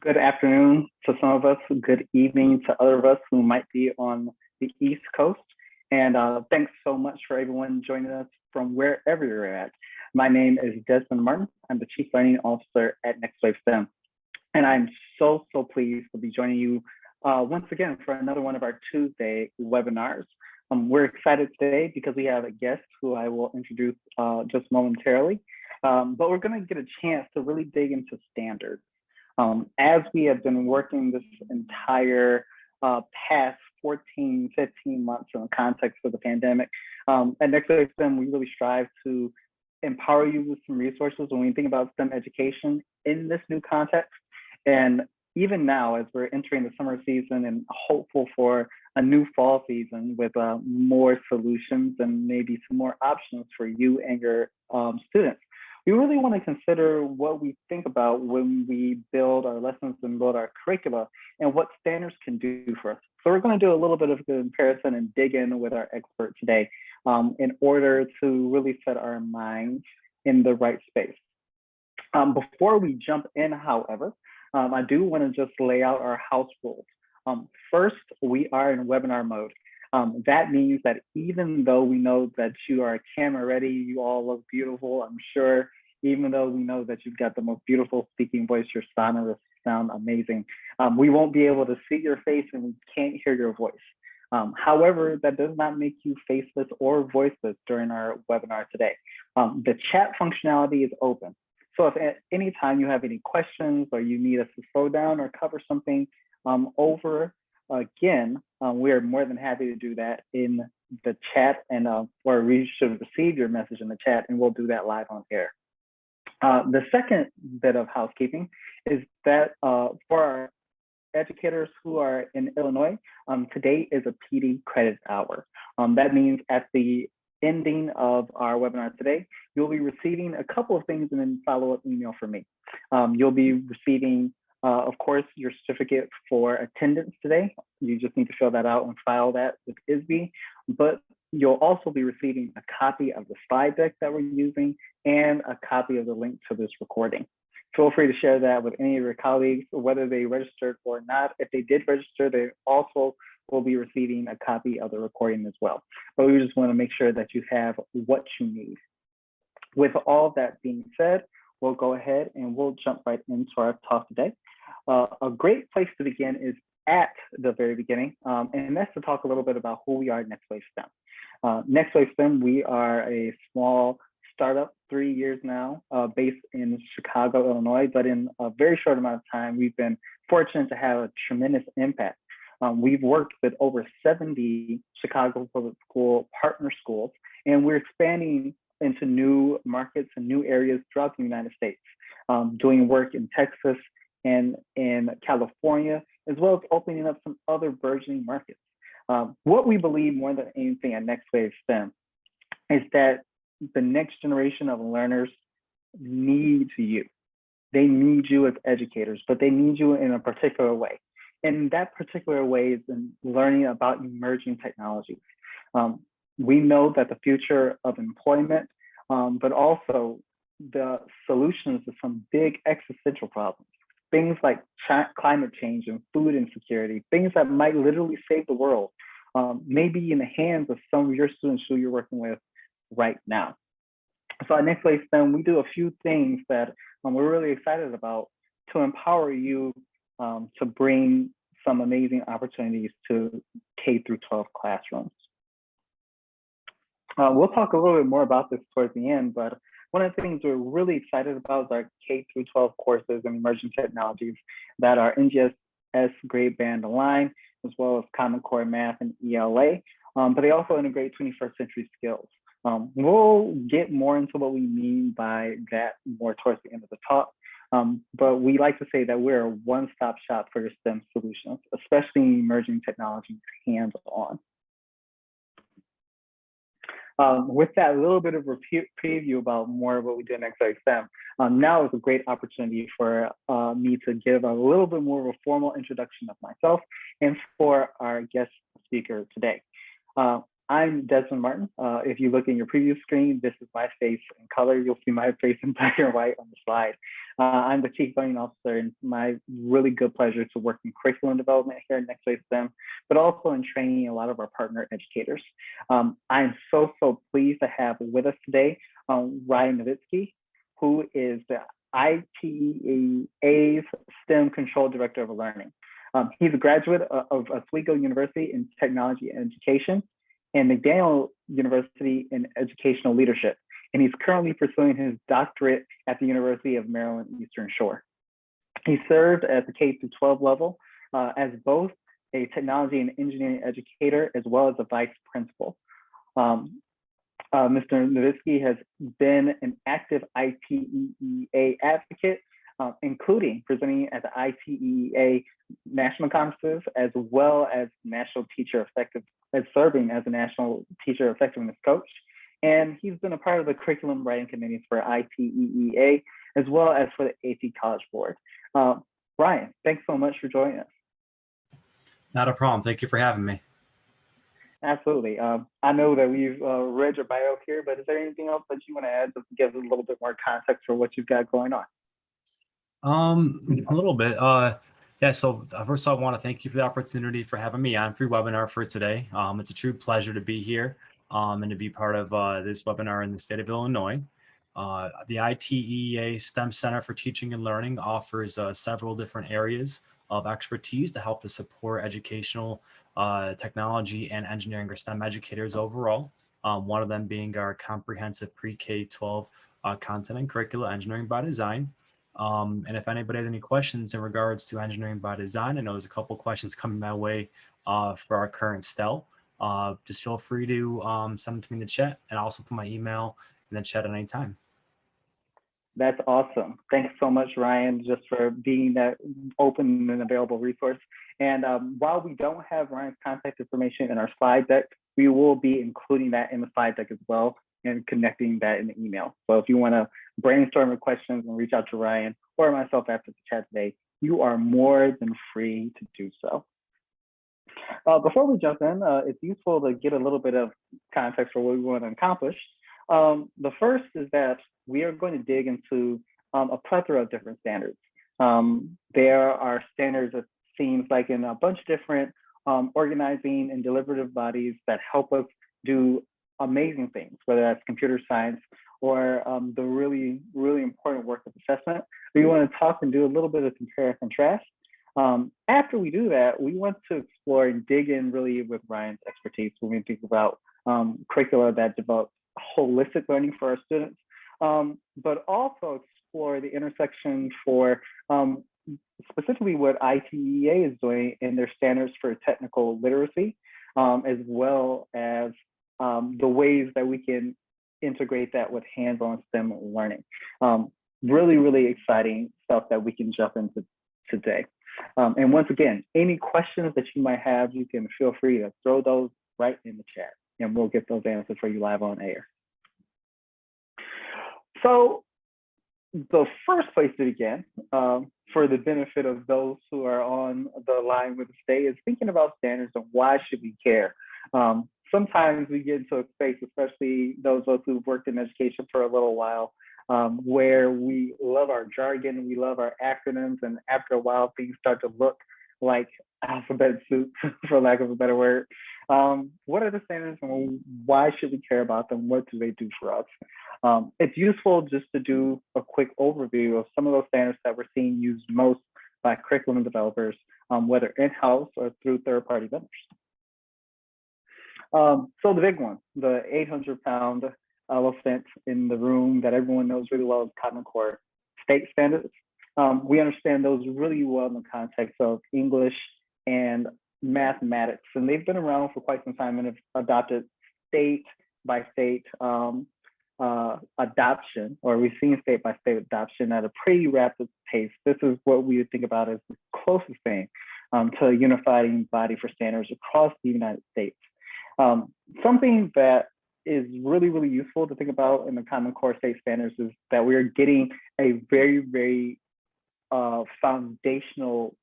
Good afternoon to some of us, good evening to other of us who might be on the East Coast. And thanks so much for everyone joining us from wherever you're at. My name is Desmond Martin. I'm the Chief Learning Officer at NextWaveSTEM. And I'm so pleased to be joining you once again for another one of our Tuesday webinars. We're excited today because we have a guest who I will introduce just momentarily. But we're going to get a chance to really dig into standards. As we have been working this entire past 14, 15 months in the context of the pandemic, at NextWaveSTEM, we really strive to empower you with some resources when we think about STEM education in this new context. And even now, as we're entering the summer season and hopeful for a new fall season with more solutions and maybe some more options for you and your students, we really want to consider what we think about when we build our lessons and build our curricula and what standards can do for us. So we're going to do a little bit of a comparison and dig in with our expert today in order to really set our minds in the right space. Before we jump in, however, I do want to just lay out our house rules. First, we are in webinar mode. That means that even though we know that you are camera ready, you all look beautiful, I'm sure, even though we know that you've got the most beautiful speaking voice, your sonorous sound amazing, we won't be able to see your face and we can't hear your voice. However, that does not make you faceless or voiceless during our webinar today. The chat functionality is open. So if at any time you have any questions or you need us to slow down or cover something over again, we are more than happy to do that in the chat, and or we should receive your message in the chat, and we'll do that live on air. The second bit of housekeeping is that for our educators who are in Illinois, today is a PD credit hour. That means at the ending of our webinar today, you'll be receiving a couple of things and then follow-up email from me. You'll be receiving of course, your certificate for attendance today. You just need to fill that out and file that with ISTE, but you'll also be receiving a copy of the slide deck that we're using and a copy of the link to this recording. Feel free to share that with any of your colleagues, whether they registered or not. If they did register, they also will be receiving a copy of the recording as well. But we just want to make sure that you have what you need. With all that being said, we'll go ahead and we'll jump right into our talk today. A great place to begin is at the very beginning, and that's to talk a little bit about who we are at NextWaveSTEM. NextWaveSTEM, we are a small startup, 3 years now, based in Chicago, Illinois, but in a very short amount of time, we've been fortunate to have a tremendous impact. We've worked with over 70 Chicago public school partner schools, and we're expanding into new markets and new areas throughout the United States, doing work in Texas and in California, as well as opening up some other burgeoning markets. What we believe more than anything at NextWaveSTEM is that the next generation of learners need you. They need you as educators, but they need you in a particular way. And that particular way is in learning about emerging technologies. We know that the future of employment, but also the solutions to some big existential problems, things like climate change and food insecurity, things that might literally save the world, may be in the hands of some of your students who you're working with right now. So at NextWaveSTEM, we do a few things that we're really excited about to empower you to bring some amazing opportunities to K through 12 classrooms. We'll talk a little bit more about this towards the end, but one of the things we're really excited about is our K through 12 courses and emerging technologies that are NGSS grade band aligned, as well as Common Core Math and ELA, but they also integrate 21st century skills. We'll get more into what we mean by that more towards the end of the talk, but we like to say that we're a one-stop shop for your STEM solutions, especially in emerging technologies hands-on. With that little bit of a preview about more of what we do at NextWaveSTEM, now is a great opportunity for me to give a little bit more of a formal introduction of myself and for our guest speaker today. I'm Desmond Martin. If you look in your preview screen, this is my face in color. You'll see my face in black and white on the slide. I'm the Chief Learning Officer, and it's my really good pleasure to work in curriculum development here at NextWaveSTEM, but also in training a lot of our partner educators. I'm so pleased to have with us today Ryan Nowitzki, who is the ITEA's STEM Control Director of Learning. He's a graduate of Oswego University in Technology and Education and McDaniel University in Educational Leadership. And he's currently pursuing his doctorate at the University of Maryland Eastern Shore. He served at the K-12 level as both a technology and engineering educator, as well as a vice principal. Mr. Nowitzki has been an active ITEA advocate, including presenting at the ITEA national conferences, as well as National Teacher Effective, as serving as a National Teacher Effectiveness Coach. And he's been a part of the curriculum writing committees for ITEA, as well as for the AP College Board. Ryan, thanks so much for joining us. Not a problem. Thank you for having me. Absolutely. I know that we've read your bio here, but is there anything else that you want to add to give a little bit more context for what you've got going on? A little bit. Yeah, so first I want to thank you for the opportunity for having me on for your webinar for today. It's a true pleasure to be here and to be part of this webinar in the state of Illinois. The ITEA STEM Center for Teaching and Learning offers several different areas of expertise to help to support educational technology and engineering or STEM educators overall. One of them being our comprehensive pre-K-12 content and curricula, Engineering by Design. And if anybody has any questions in regards to engineering by design, I know there's a couple questions coming my way for our current STELL. Just feel free to send them to me in the chat, and I'll also put my email in the chat at any time. That's awesome. Thanks so much, Ryan, just for being that open and available resource. And while we don't have Ryan's contact information in our slide deck, we will be including that in the slide deck as well and connecting that in the email. So if you want to brainstorm your questions and reach out to Ryan or myself after the chat today, you are more than free to do so. Before we jump in, it's useful to get a little bit of context for what we want to accomplish. The first is that we are going to dig into a plethora of different standards. There are standards, it seems like, in a bunch of different organizing and deliberative bodies that help us do amazing things, whether that's computer science or the really important work of assessment. We want to talk and do a little bit of compare and contrast. After we do that, we want to explore and dig in really with Ryan's expertise when we think about curricula that develop holistic learning for our students, but also explore the intersection for specifically what ITEA is doing in their standards for technical literacy, as well as the ways that we can integrate that with hands-on STEM learning. Really exciting stuff that we can jump into today. And once again, any questions that you might have, you can feel free to throw those right in the chat, and we'll get those answered for you live on air. So the first place to begin, for the benefit of those who are on the line with us today, is thinking about standards and why should we care? Sometimes we get into a space, especially those of us who've worked in education for a little while, where we love our jargon, we love our acronyms, and after a while, things start to look like alphabet soup, for lack of a better word. What are the standards and why should we care about them? What do they do for us? It's useful just to do a quick overview of some of those standards that we're seeing used most by curriculum developers, whether in-house or through third-party vendors. So the big one, the 800-pound elephant in the room that everyone knows really well is Common Core state standards. We understand those really well in the context of English and mathematics, and they've been around for quite some time and have adopted state by state adoption, or we've seen state by state adoption at a pretty rapid pace. This is what we would think about as the closest thing to a unifying body for standards across the United States. Something that is really useful to think about in the Common Core state standards is that we're getting a very foundational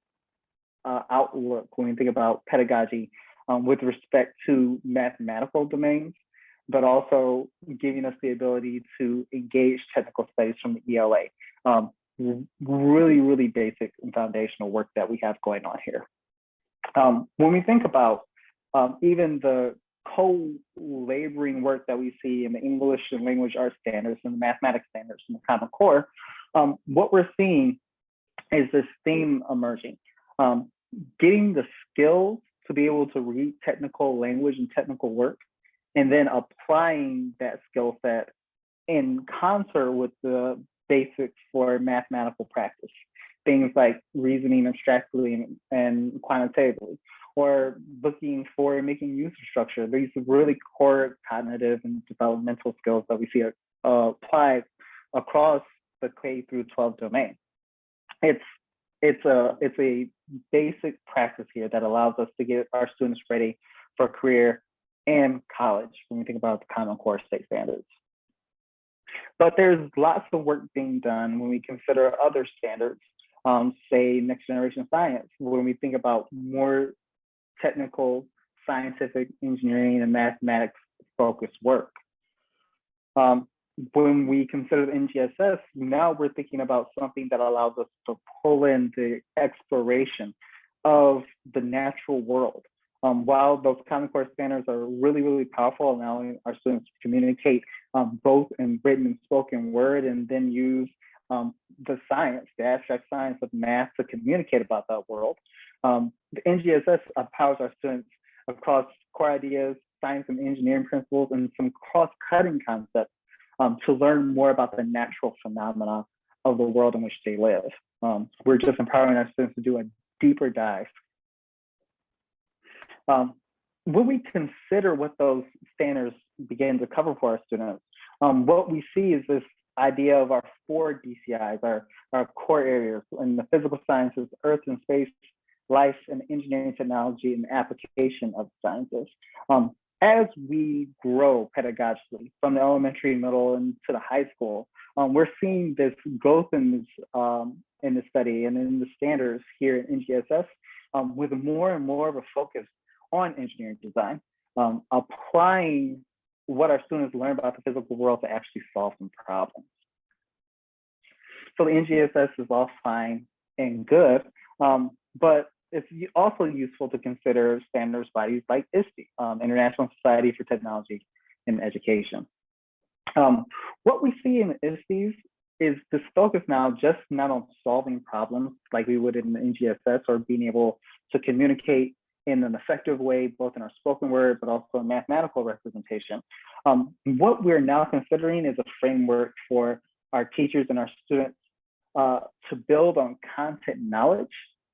outlook when we think about pedagogy with respect to mathematical domains, but also giving us the ability to engage technical studies from the ELA. Really, really basic and foundational work that we have going on here. When we think about even the co-laboring work that we see in the English and language arts standards and the mathematics standards in the Common Core, what we're seeing is this theme emerging. Getting the skills to be able to read technical language and technical work, and then applying that skill set in concert with the basics for mathematical practice. Things like reasoning abstractly and quantitatively, or looking for making use of structure. These are really core cognitive and developmental skills that we see applied across the K through 12 domain. It's a basic practice here that allows us to get our students ready for career and college when we think about the Common Core state standards. But there's lots of work being done when we consider other standards, say next generation science, when we think about more technical, scientific, engineering, and mathematics focused work. When we consider the NGSS, now we're thinking about something that allows us to pull in the exploration of the natural world. While those Common Core standards are really, really powerful, allowing our students to communicate both in written and spoken word, and then use the science, the abstract science of math to communicate about that world. The NGSS empowers our students across core ideas, science and engineering principles, and some cross-cutting concepts to learn more about the natural phenomena of the world in which they live. We're just empowering our students to do a deeper dive. When we consider what those standards begin to cover for our students, what we see is this idea of our 4 DCIs, our core areas in the physical sciences, earth and space, life and engineering, technology, and application of sciences. As we grow pedagogically from the elementary, middle, and to the high school, we're seeing this growth in this study and in the standards here in NGSS with more and more of a focus on engineering design, applying what our students learn about the physical world to actually solve some problems. So the NGSS is all fine and good, but it's also useful to consider standards bodies like ISTE, International Society for Technology and Education. What we see in ISTEs is this focus now just not on solving problems like we would in the NGSS, or being able to communicate in an effective way, both in our spoken word, but also in mathematical representation. What we're now considering is a framework for our teachers and our students to build on content knowledge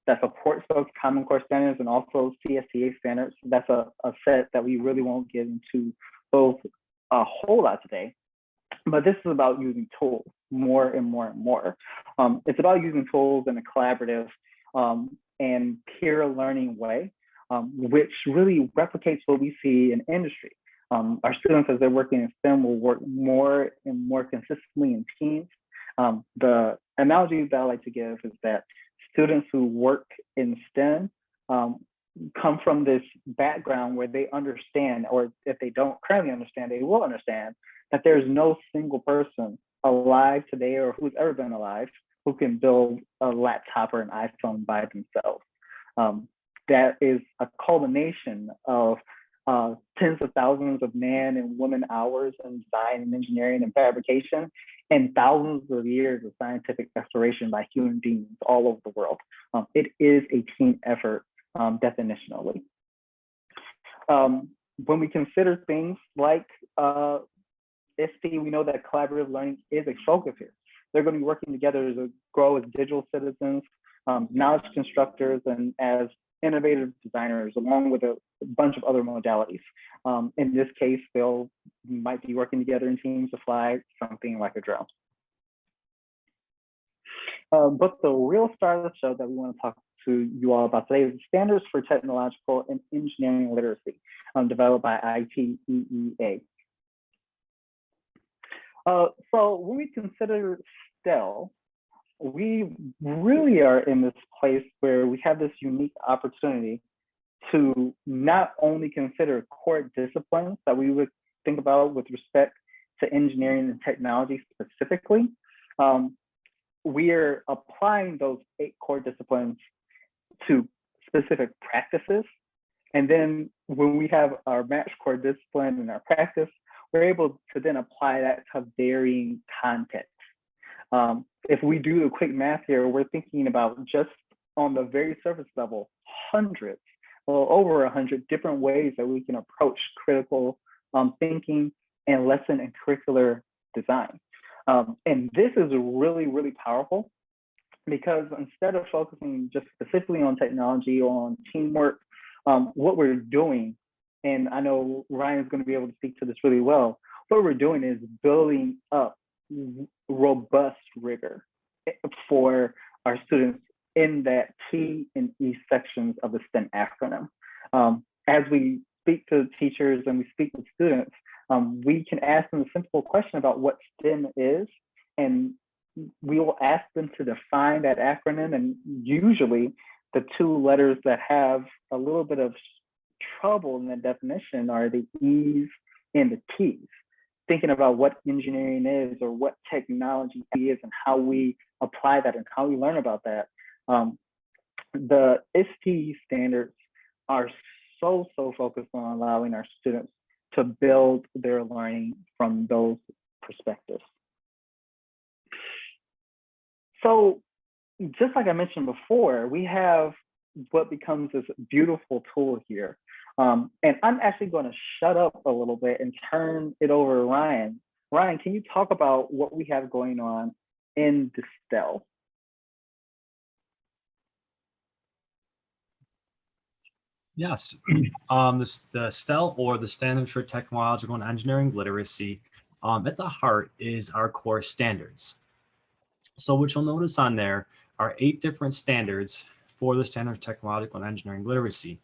that supports those Common Core standards and also CSTA standards. That's a set that we really won't get into both a whole lot today, but this is about using tools more and more and more. It's about using tools in a collaborative and peer learning way, which really replicates what we see in industry. Our students, as they're working in STEM, will work more and more consistently in teams. The analogy that I like to give is that students who work in STEM come from this background where they understand, or if they don't currently understand, they will understand that there's no single person alive today or who's ever been alive who can build a laptop or an iPhone by themselves. That is a culmination of tens of thousands of man and women hours in design and engineering and fabrication, and thousands of years of scientific exploration by human beings all over the world. It is a team effort, definitionally. When we consider things like ISTE, we know that collaborative learning is a focus here. They're going to be working together to grow as digital citizens, knowledge constructors, and as innovative designers, along with a bunch of other modalities. In this case, might be working together in teams to fly something like a drone. But the real star of the show that we want to talk to you all about today is standards for technological and engineering literacy, developed by ITEEA. So when we consider STELL, we really are in this place where we have this unique opportunity to not only consider core disciplines that we would think about with respect to engineering and technology specifically, we are applying those 8 core disciplines to specific practices. And then when we have our match core discipline and our practice, we're able to then apply that to varying contexts. If we do the quick math here, we're thinking about just on the very surface level, hundreds, well, over 100 different ways that we can approach critical thinking and lesson and curricular design. And this is really, really powerful because instead of focusing just specifically on technology or on teamwork, what we're doing, and I know Ryan's going to be able to speak to this really well, what we're doing is building up robust rigor for our students in that T and E sections of the STEM acronym. As we speak to teachers and we speak with students, we can ask them a simple question about what STEM is, and we will ask them to define that acronym. And usually the 2 letters that have a little bit of trouble in the definition are the E's and the T's. Thinking about what engineering is or what technology is and how we apply that and how we learn about that. The ISTE standards are so focused on allowing our students to build their learning from those perspectives. So just like I mentioned before, we have what becomes this beautiful tool here. And I'm actually going to shut up a little bit and turn it over to Ryan. Ryan, can you talk about what we have going on in the STELL? Yes, the STELL, or the Standards for Technological and Engineering Literacy, at the heart is our core standards. So what you'll notice on there are 8 different standards for the Standards for Technological and Engineering Literacy.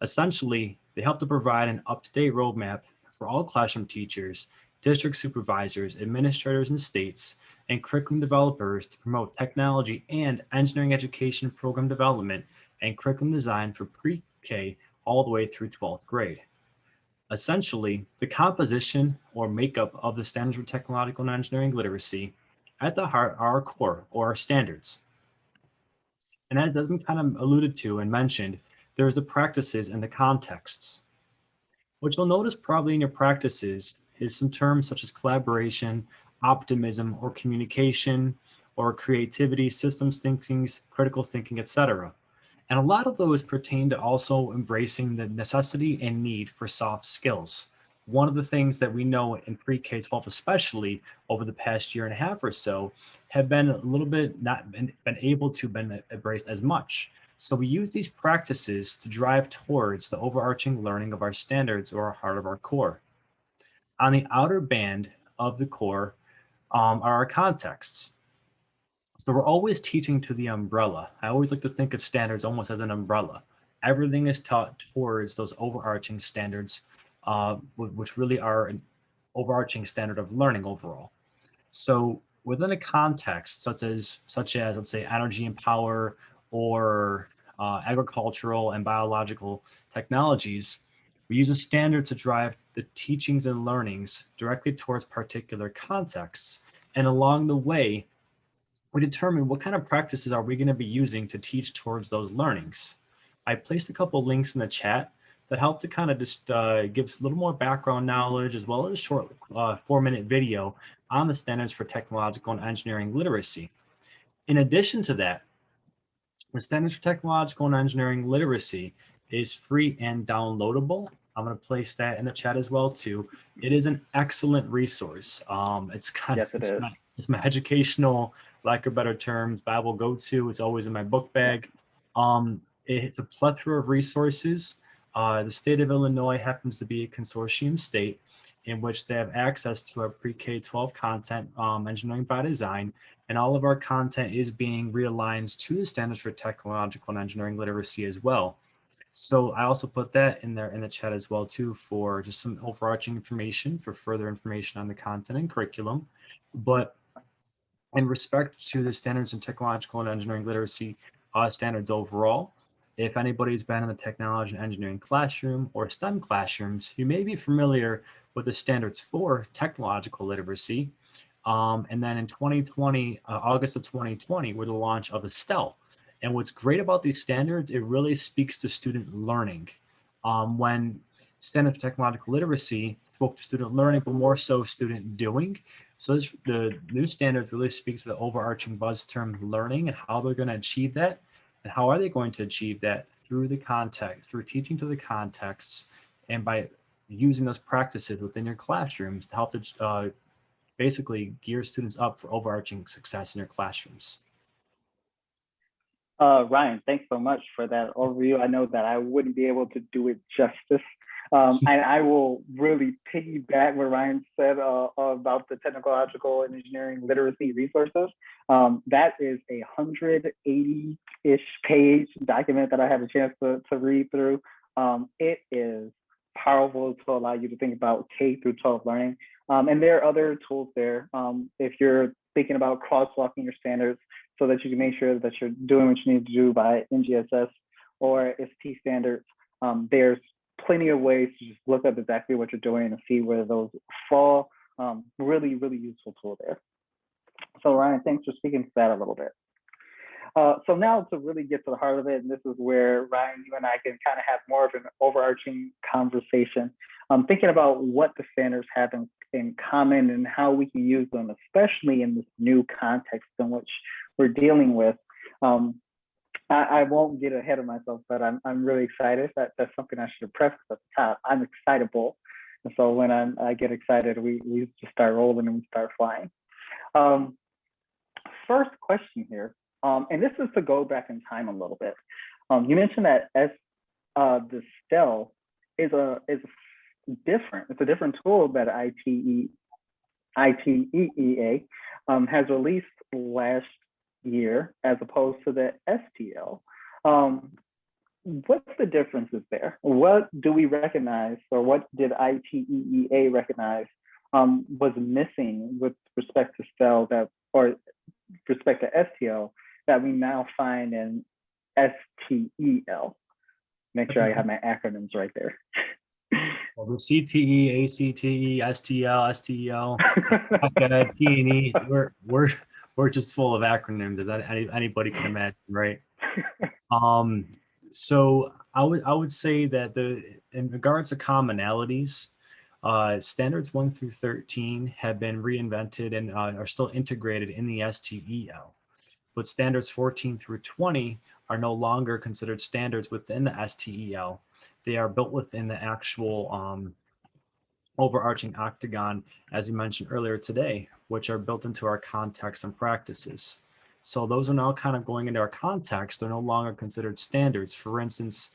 Essentially, they help to provide an up-to-date roadmap for all classroom teachers, district supervisors, administrators in states, and curriculum developers to promote technology and engineering education program development and curriculum design for pre-K all the way through 12th grade. Essentially, the composition or makeup of the Standards for Technological and Engineering Literacy at the heart are our core, or our standards. And as has been kind of alluded to and mentioned, there's the practices and the contexts. What you'll notice probably in your practices is some terms such as collaboration, optimism, or communication, or creativity, systems thinking, critical thinking, etc. And a lot of those pertain to also embracing the necessity and need for soft skills. One of the things that we know in pre-K-12, especially over the past year and a half or so, have been a little bit not been able to be embraced as much. So we use these practices to drive towards the overarching learning of our standards, or our heart of our core. On the outer band of the core are our contexts. So we're always teaching to the umbrella. I always like to think of standards almost as an umbrella. Everything is taught towards those overarching standards, which really are an overarching standard of learning overall. So within a context such as let's say energy and power, or agricultural and biological technologies, we use a standard to drive the teachings and learnings directly towards particular contexts. And along the way, we determine what kind of practices are we going to be using to teach towards those learnings. I placed a couple links in the chat that help to kind of just give us a little more background knowledge, as well as a short 4-minute video on the Standards for Technological and Engineering Literacy. In addition to that, the Standards for Technological and Engineering Literacy is free and downloadable. I'm going to place that in the chat as well too. It is an excellent resource. It's kind of it's my educational, lack of better terms, Bible go-to. It's always in my book bag. It's a plethora of resources. The state of Illinois happens to be a consortium state in which they have access to our pre-K-12 content, engineering by design, and all of our content is being realigned to the Standards for Technological and Engineering Literacy as well. So I also put that in there in the chat as well too, for just some overarching information, for further information on the content and curriculum. But in respect to the Standards in Technological and Engineering Literacy standards overall, If anybody's been in the technology and engineering classroom or STEM classrooms, you may be familiar with the standards for technological literacy. And then in 2020, August of 2020, with the launch of the STELL. And what's great about these standards, it really speaks to student learning. When Standard for Technological Literacy spoke to student learning, but more so student doing. So the new standards really speak to the overarching buzz term learning and how they're going to achieve that. And how are they going to achieve that? Through the context, through teaching to the context, and by using those practices within your classrooms to help basically gear students up for overarching success in your classrooms. Ryan, thanks so much for that overview. I know that I wouldn't be able to do it justice. And I will really piggyback what Ryan said about the technological and engineering literacy resources. That is a 180-ish page document that I had a chance to read through. It is powerful to allow you to think about K through 12 learning. And there are other tools there. If you're thinking about crosswalking your standards so that you can make sure that you're doing what you need to do by NGSS or ISTE Standards, there's plenty of ways to just look up exactly what you're doing and see where those fall. Really, really useful tool there. So Ryan, thanks for speaking to that a little bit. So now to really get to the heart of it, and this is where Ryan, you and I can kind of have more of an overarching conversation, thinking about what the standards have in common and how we can use them, especially in this new context in which we're dealing with. I won't get ahead of myself, but I'm really excited. That's something I should have prefaced at the top. I'm excitable. And so when I get excited, we just start rolling and we start flying. First question here, and this is to go back in time a little bit. You mentioned that the STELL is different. It's a different tool that ITEEA has released last year as opposed to the STL. What's the differences there? What do we recognize, or what did ITEEA recognize was missing with respect to STEL or respect to STL that we now find in STEL? Make sure I have my acronyms right there. Well, the CTE, ACTE, STL, STEL, T&E, we're just full of acronyms, as anybody can imagine, right? So I would say that in regards to commonalities, standards 1 through 13 have been reinvented and are still integrated in the STEL. But standards 14 through 20 are no longer considered standards within the STEL. They are built within the actual overarching octagon, as you mentioned earlier today, which are built into our context and practices. So those are now kind of going into our context. They're no longer considered standards. For instance,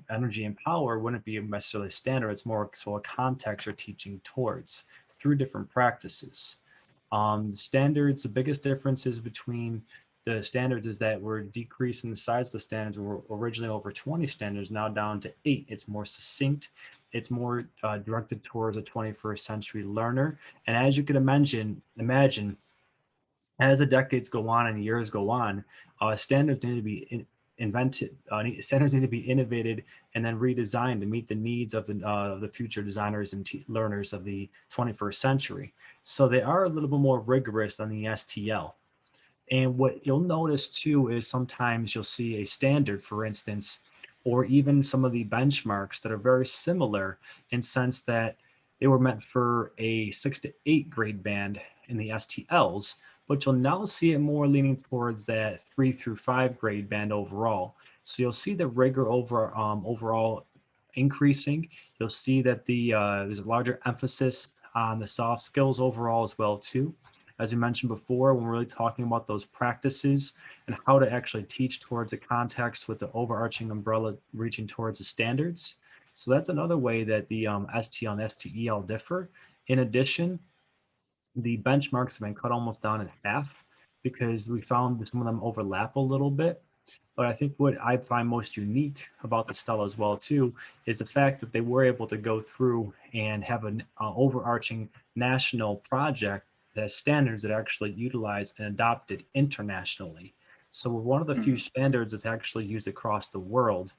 energy and power wouldn't be necessarily a standard. It's more so a context you're teaching towards through different practices. The standards, the biggest differences between the standards is that we're decreasing the size of the standards. We were originally over 20 standards, now down to 8. It's more succinct. It's more directed towards a 21st century learner. And as you can imagine, as the decades go on and years go on, standards need to be invented. Standards need to be innovated and then redesigned to meet the needs of the future designers and learners of the 21st century. So they are a little bit more rigorous than the STL. And what you'll notice too is sometimes you'll see a standard, for instance, or even some of the benchmarks that are very similar in sense that they were meant for a 6 to 8 grade band in the STLs, but you'll now see it more leaning towards that 3 through 5 grade band overall. So you'll see the rigor overall increasing. You'll see that there's a larger emphasis on the soft skills overall as well too. As you mentioned before, when we're really talking about those practices and how to actually teach towards a context with the overarching umbrella reaching towards the standards. So that's another way that the STL and STEL differ. In addition, the benchmarks have been cut almost down in half because we found that some of them overlap a little bit. But I think what I find most unique about the STEL as well too is the fact that they were able to go through and have an overarching national project that has standards that are actually utilized and adopted internationally. So we're one of the few standards that's actually used across the world,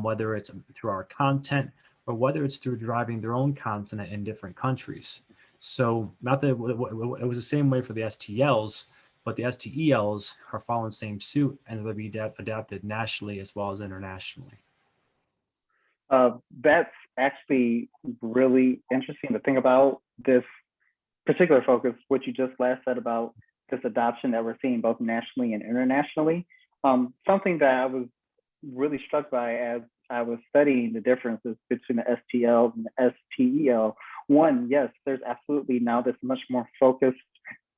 whether it's through our content or whether it's through driving their own content in different countries. So not that it was the same way for the STLs, but the STELs are following the same suit, and they'll be adapted nationally as well as internationally. That's actually really interesting to think about, this particular focus, what you just last said about this adoption that we're seeing both nationally and internationally. Something that I was really struck by as I was studying the differences between the STL and the STEL. One, yes, there's absolutely now this much more focused,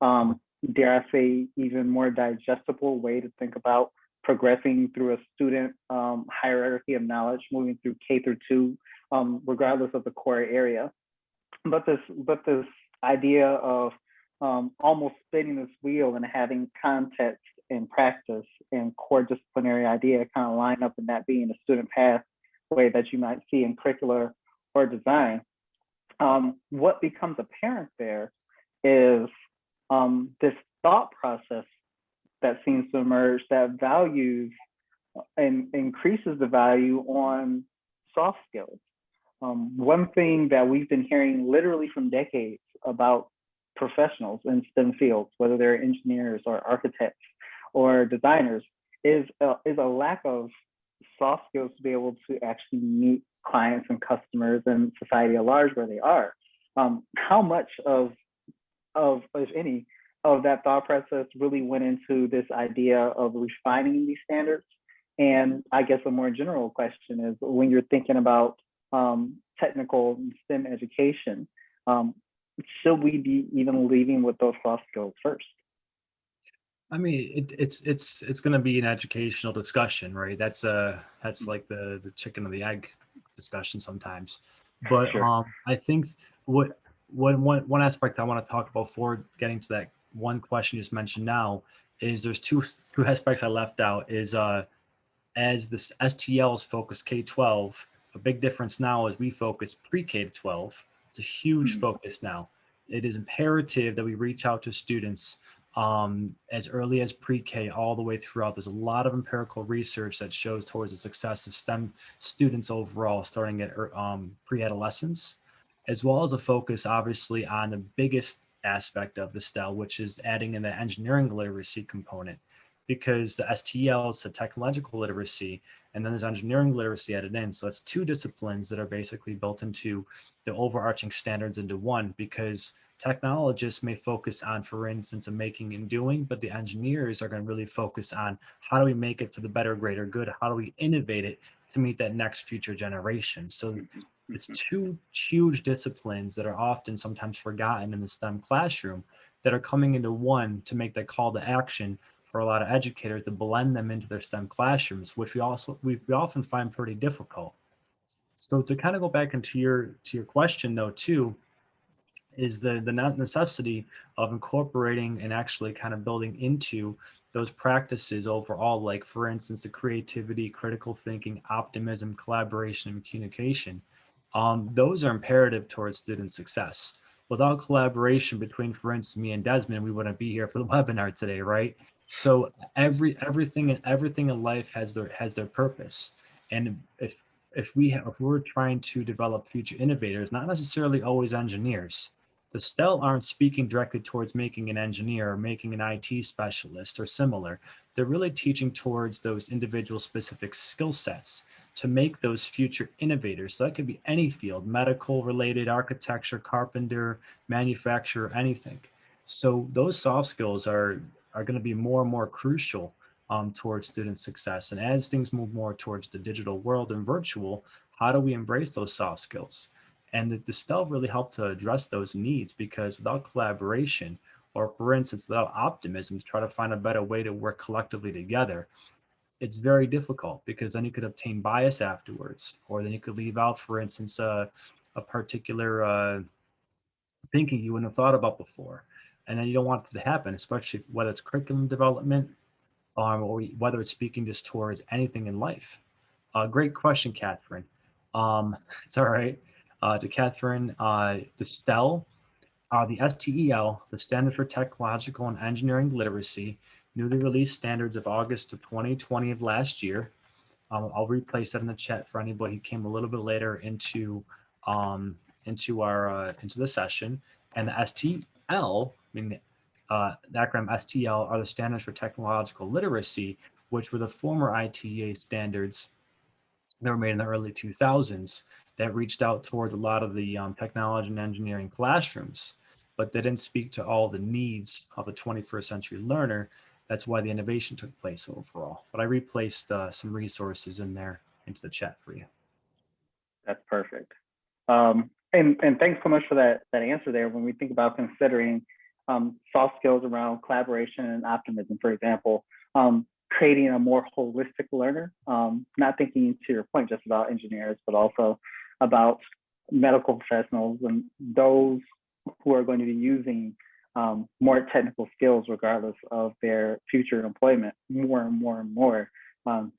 dare I say, even more digestible way to think about progressing through a student hierarchy of knowledge, moving through K through 2, regardless of the core area. But this idea of almost spinning this wheel and having context and practice and core disciplinary idea kind of line up, and that being a student pathway that you might see in curricular or design. What becomes apparent there is this thought process that seems to emerge that values and increases the value on soft skills. One thing that we've been hearing literally from decades about professionals in STEM fields, whether they're engineers or architects or designers, is a lack of soft skills to be able to actually meet clients and customers and society at large where they are. How much of if any, of that thought process really went into this idea of refining these standards? And I guess a more general question is, when you're thinking about technical STEM education, should we be even leading with those soft skills first? I mean, it's going to be an educational discussion, right? That's like the chicken or the egg discussion sometimes. But Sure. I think one aspect I want to talk about before getting to that one question you just mentioned now is there's two aspects I left out. Is as the STLs focus K-12, a big difference now is we focus pre-K to 12. It's a huge focus now. It is imperative that we reach out to students as early as pre-K all the way throughout. There's a lot of empirical research that shows towards the success of STEM students overall, starting at pre-adolescence, as well as a focus obviously on the biggest aspect of the STEL, which is adding in the engineering literacy component, because the STL is the technological literacy, and then there's engineering literacy added in. So it's two disciplines that are basically built into the overarching standards into one, because technologists may focus on, for instance, a making and doing, but the engineers are going to really focus on how do we make it for the better, greater good? How do we innovate it to meet that next future generation? So it's two huge disciplines that are often sometimes forgotten in the STEM classroom that are coming into one to make that call to action for a lot of educators to blend them into their STEM classrooms, which we often find pretty difficult. So to kind of go back into your question though too, is the necessity of incorporating and actually kind of building into those practices overall, like for instance, the creativity, critical thinking, optimism, collaboration, and communication. Those are imperative towards student success. Without collaboration between, for instance, me and Desmond, we wouldn't be here for the webinar today, right? So everything in life has their purpose. And if we're trying to develop future innovators, not necessarily always engineers, the STEL aren't speaking directly towards making an engineer or making an IT specialist or similar. They're really teaching towards those individual specific skill sets to make those future innovators. So that could be any field, medical related, architecture, carpenter, manufacturer, anything. So those soft skills are going to be more and more crucial towards student success. And as things move more towards the digital world and virtual, how do we embrace those soft skills? And the STEL really helped to address those needs, because without collaboration, or for instance, without optimism, to try to find a better way to work collectively together, it's very difficult, because then you could obtain bias afterwards, or then you could leave out, for instance, a particular thinking you wouldn't have thought about before. And then you don't want it to happen, especially whether it's curriculum development or whether it's speaking just towards anything in life. Great question, Catherine. It's all right. To Catherine, the STEL, the STEL, the Standard for Technological and Engineering Literacy, newly released standards of August of 2020 of last year. I'll replace that in the chat for anybody who came a little bit later into the session. And the STL, meaning the acronym STL, are the standards for technological literacy, which were the former ITEA standards that were made in the early 2000s that reached out toward a lot of the technology and engineering classrooms, but they didn't speak to all the needs of the 21st century learner. That's why the innovation took place overall. But I replaced some resources in there into the chat for you. That's perfect. And thanks so much for that answer there. When we think about considering soft skills around collaboration and optimism, for example, creating a more holistic learner, not thinking, to your point, just about engineers, but also about medical professionals and those who are going to be using more technical skills regardless of their future employment more and more and more.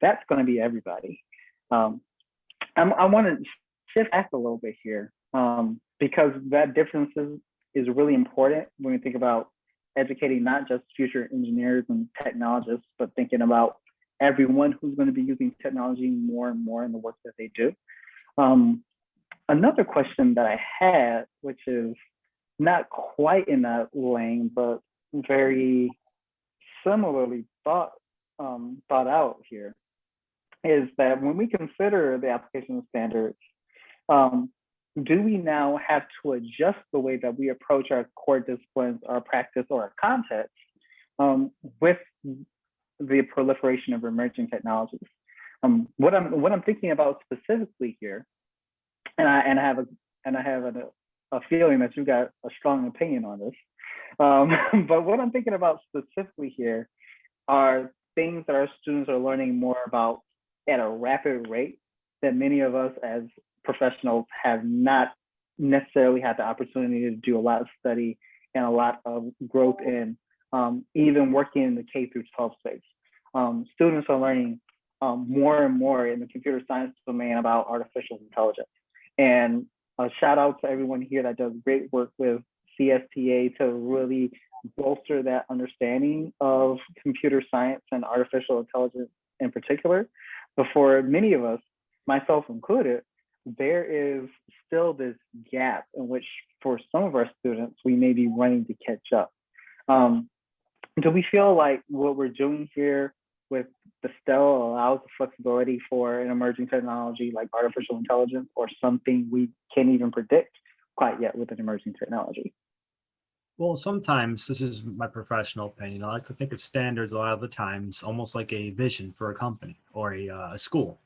That's going to be everybody. I want to shift back a little bit here because that difference is really important when we think about educating not just future engineers and technologists, but thinking about everyone who's going to be using technology more and more in the work that they do. Another question that I had, which is not quite in that lane, but very similarly thought out here, is that when we consider the application of standards, do we now have to adjust the way that we approach our core disciplines, our practice, or our context with the proliferation of emerging technologies? What I'm thinking about specifically here, and I have a feeling that you got a strong opinion on this, but what I'm thinking about specifically here are things that our students are learning more about at a rapid rate that many of us as professionals have not necessarily had the opportunity to do a lot of study and a lot of growth in, even working in the K through 12 space. Students are learning more and more in the computer science domain about artificial intelligence. And a shout out to everyone here that does great work with CSTA to really bolster that understanding of computer science and artificial intelligence in particular. But for many of us, myself included, there is still this gap in which for some of our students, we may be running to catch up. Do we feel like what we're doing here with the STELL allows the flexibility for an emerging technology like artificial intelligence, or something we can't even predict quite yet with an emerging technology? Well, sometimes, this is my professional opinion, I like to think of standards a lot of the times almost like a vision for a company or a school.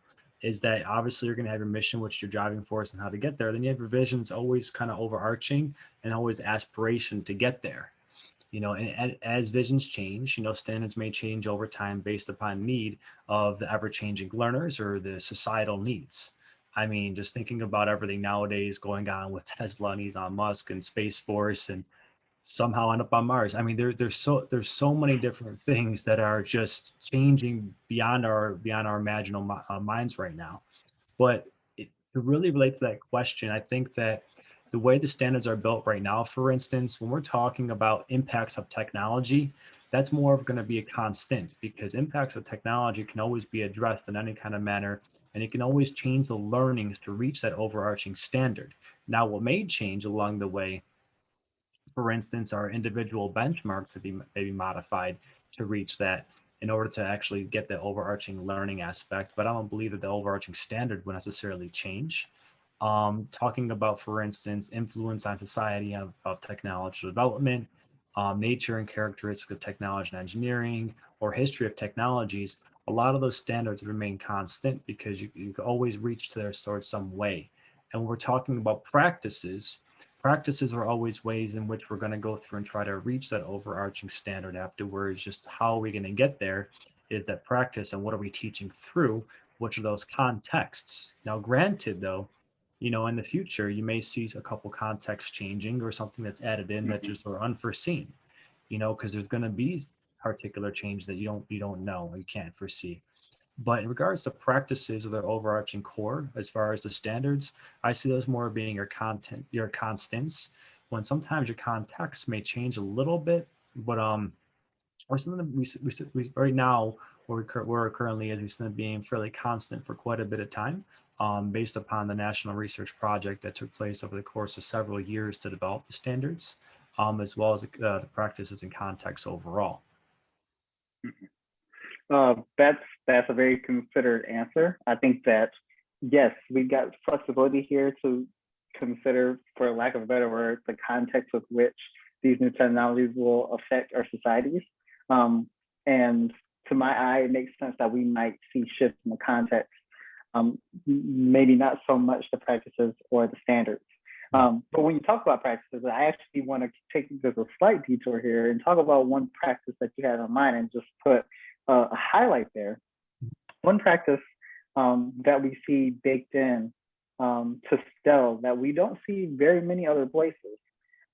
Is that obviously you're going to have your mission, which you're driving for, and how to get there. Then you have your visions always kind of overarching and always aspiration to get there. And as visions change, standards may change over time based upon need of the ever-changing learners or the societal needs. I mean, just thinking about everything nowadays going on with Tesla and Elon Musk and Space Force and somehow end up on Mars. I mean, there's so many different things that are just changing beyond our imaginable minds right now. But to really relate to that question, I think that the way the standards are built right now, for instance, when we're talking about impacts of technology, that's more going to be a constant, because impacts of technology can always be addressed in any kind of manner, and it can always change the learnings to reach that overarching standard. Now, what may change along the way, for instance, our individual benchmarks to be maybe modified to reach that in order to actually get the overarching learning aspect. But I don't believe that the overarching standard will necessarily change. Talking about, for instance, influence on society of technological development, nature and characteristics of technology and engineering, or history of technologies, a lot of those standards remain constant because you can always reach there some way. And when we're talking about practices are always ways in which we're going to go through and try to reach that overarching standard afterwards. Just how are we going to get there is that practice, and what are we teaching through, which are those contexts. Now, granted, though, in the future, you may see a couple contexts changing or something that's added in that just are unforeseen, because there's going to be particular change that you don't know, or you can't foresee. But in regards to practices or their overarching core, as far as the standards, I see those more being your constants, when sometimes your context may change a little bit, but or something that we right now where we're currently is we seem to being fairly constant for quite a bit of time, based upon the national research project that took place over the course of several years to develop the standards, as well as the practices and context overall. That's a very considered answer. I think that yes, we've got flexibility here to consider, for lack of a better word, the context with which these new technologies will affect our societies. And to my eye, it makes sense that we might see shifts in the context, maybe not so much the practices or the standards. But when you talk about practices, I actually want to take just a slight detour here and talk about one practice that you had in mind and just put a highlight there. One practice that we see baked in to STELL that we don't see very many other places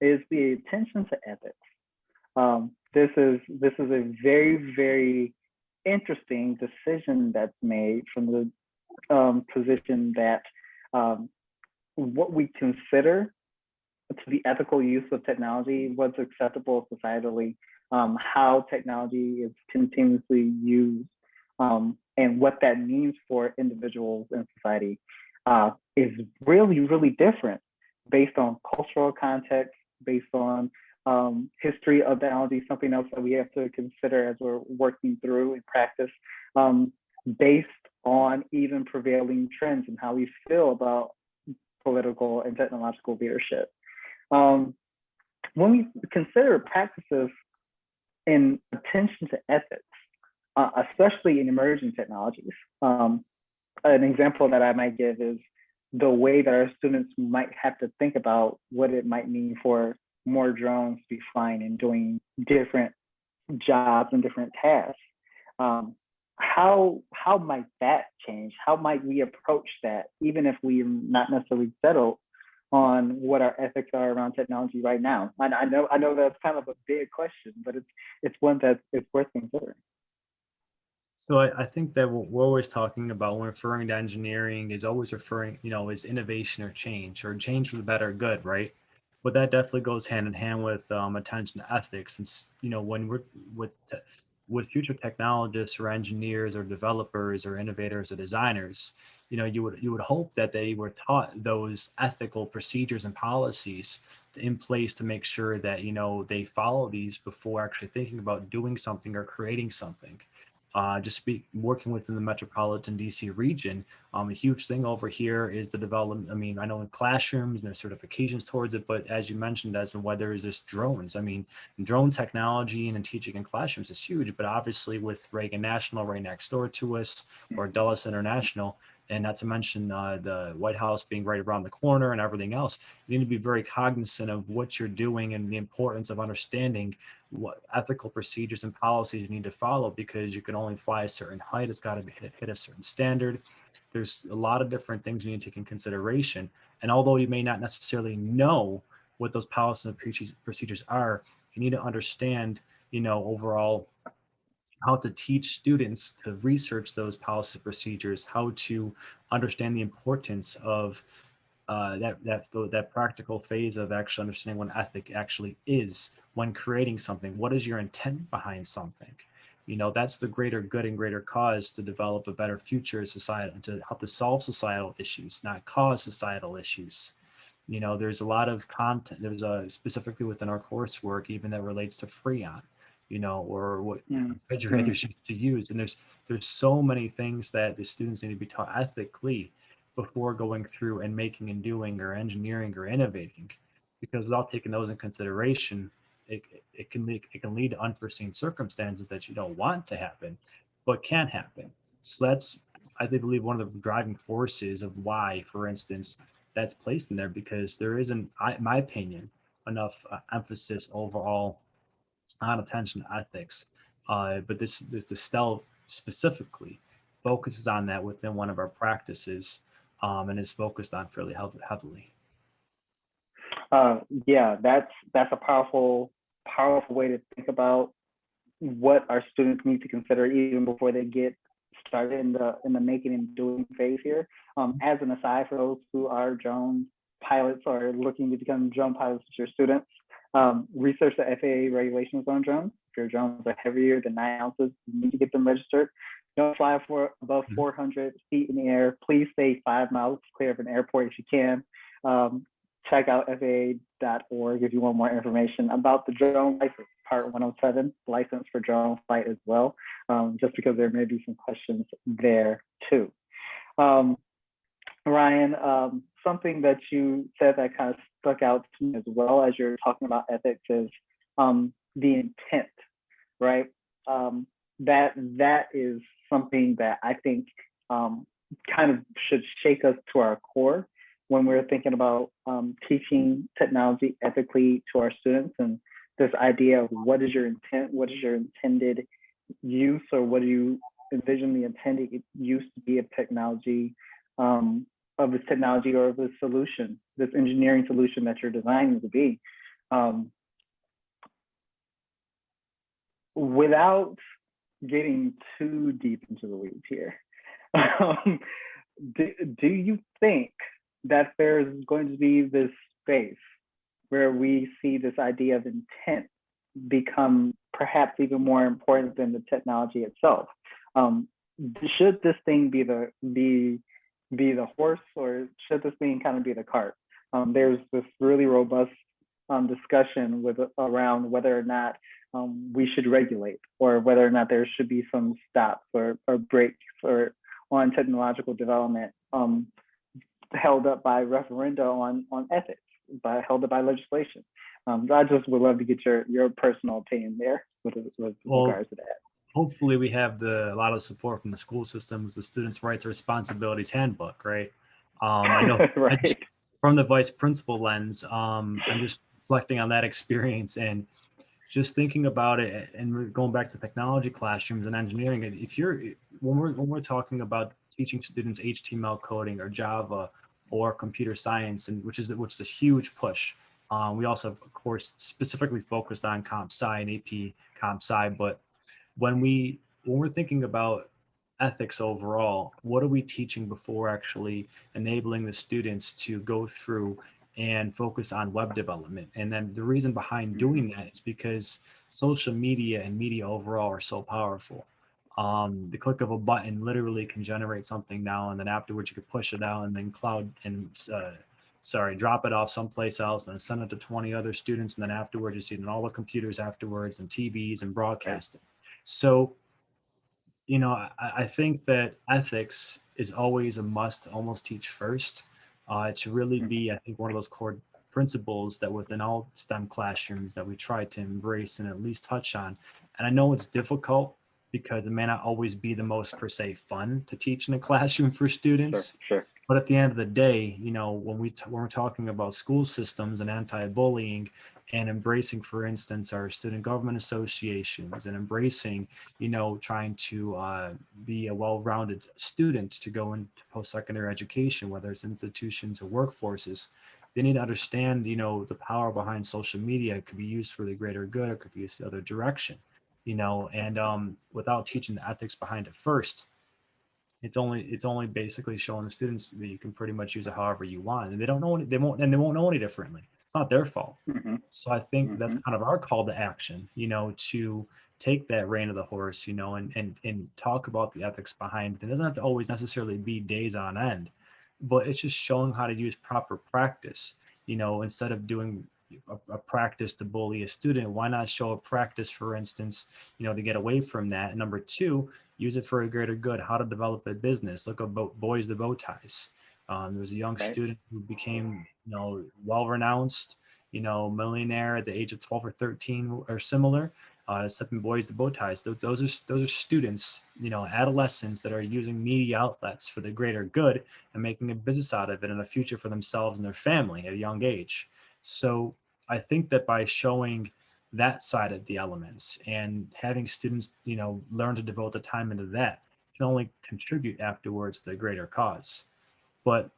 is the attention to ethics. This is a very, very interesting decision that's made from the position that what we consider to be ethical use of technology, what's acceptable societally, how technology is continuously used, and what that means for individuals in society is really, really different based on cultural context, based on history of technology, something else that we have to consider as we're working through in practice, based on even prevailing trends and how we feel about political and technological leadership. When we consider practices in attention to ethics, especially in emerging technologies, an example that I might give is the way that our students might have to think about what it might mean for more drones to be flying and doing different jobs and different tasks. How might that change? How might we approach that, even if we're not necessarily settled on what our ethics are around technology right now? I know that's kind of a big question, but it's one that is worth considering. So I think that what we're always talking about when referring to engineering is always referring, is innovation or change for the better or good, right? But that definitely goes hand in hand with attention to ethics. Since when we're with future technologists or engineers or developers or innovators or designers, you would hope that they were taught those ethical procedures and policies in place to make sure that they follow these before actually thinking about doing something or creating something. Working within the metropolitan DC region, a huge thing over here is the development. I mean, I know in classrooms and there's certifications towards it, but as you mentioned, as in whether is this drones. I mean, drone technology and in teaching in classrooms is huge, but obviously with Reagan National right next door to us, or Dulles International, and not to mention the White House being right around the corner and everything else, you need to be very cognizant of what you're doing and the importance of understanding what ethical procedures and policies you need to follow, because you can only fly a certain height. It's got to hit a certain standard. There's a lot of different things you need to take in consideration. And although you may not necessarily know what those policies and procedures are, you need to understand, overall how to teach students to research those policy procedures, how to understand the importance of that practical phase of actually understanding what ethic actually is when creating something. What is your intent behind something? That's the greater good and greater cause to develop a better future society, to help to solve societal issues, not cause societal issues. There's a lot of content. There's specifically within our coursework, even that relates to Freon, or what refrigerators to use. And there's so many things that the students need to be taught ethically before going through and making and doing or engineering or innovating, because without taking those in consideration, it can lead to unforeseen circumstances that you don't want to happen, but can happen. So that's, I believe, one of the driving forces of why, for instance, that's placed in there, because there isn't, in my opinion, enough emphasis overall on attention to ethics. But this the STELL specifically focuses on that within one of our practices, and is focused on fairly heavily. Yeah, that's a powerful way to think about what our students need to consider even before they get started in the making and doing phase here. As an aside, for those who are drone pilots or looking to become drone pilots with your students, research the FAA regulations on drones. your drones are heavier than 9 ounces, you need to get them registered. Don't fly for above 400 feet in the air. Please stay 5 miles clear of an airport if you can. Check out FAA.org if you want more information about the drone license, Part 107, license for drone flight as well, just because there may be some questions there too. Ryan, something that you said that kind of stuck out to me as well as you're talking about ethics is the intent, right? That is something that I think kind of should shake us to our core when we're thinking about teaching technology ethically to our students, and this idea of what is your intent, what is your intended use, or what do you envision the intended use to be of technology, of this technology or of this solution, this engineering solution that you're designing to be. Without getting too deep into the weeds here, do you think that there's going to be this space where we see this idea of intent become perhaps even more important than the technology itself? Should this thing be the horse, or should this thing kind of be the cart? There's this really robust discussion around whether or not we should regulate, or whether or not there should be some stops or breaks or on technological development held up by referenda on ethics, held up by legislation. I just would love to get your personal opinion there with regards to that. Hopefully we have a lot of support from the school systems, the Students' Rights and Responsibilities Handbook, right? I know right. From the vice principal lens, I'm just reflecting on that experience and just thinking about it, and going back to technology classrooms and engineering. When we're talking about teaching students HTML coding or Java or computer science, and which is a huge push. We also, of course, specifically focused on comp sci and AP comp sci, but when we're thinking about ethics overall, what are we teaching before actually enabling the students to go through and focus on web development? And then the reason behind doing that is because social media and media overall are so powerful. The click of a button literally can generate something now, and then afterwards you could push it out and then drop it off someplace else and send it to 20 other students, and then afterwards you see it on all the computers afterwards and TVs and broadcasting. So, I think that ethics is always a must to almost teach first. To really be, I think, one of those core principles that within all STEM classrooms that we try to embrace and at least touch on. And I know it's difficult because it may not always be the most, per se, fun to teach in a classroom for students. Sure. But at the end of the day, when we're talking about school systems and anti-bullying and embracing, for instance, our student government associations, and embracing, trying to be a well-rounded student to go into post-secondary education, whether it's institutions or workforces, they need to understand, the power behind social media. It could be used for the greater good, it could be used the other direction, and without teaching the ethics behind it first, it's only basically showing the students that you can pretty much use it however you want, and they won't know any differently. It's not their fault. So I think that's kind of our call to action, to take that rein of the horse, and talk about the ethics behind it. It doesn't have to always necessarily be days on end, but it's just showing how to use proper practice. Instead of doing a practice to bully a student, why not show a practice, for instance, to get away from that? And number two, use it for a greater good, how to develop a business. Look at Boys the Bow Ties. There was a young student who became, well-renounced, millionaire at the age of 12 or 13 or similar, stepping Boys the Bow Ties. Those are students, adolescents that are using media outlets for the greater good and making a business out of it and a future for themselves and their family at a young age. So I think that by showing that side of the elements and having students, learn to devote the time into that, can only contribute afterwards to the greater cause. But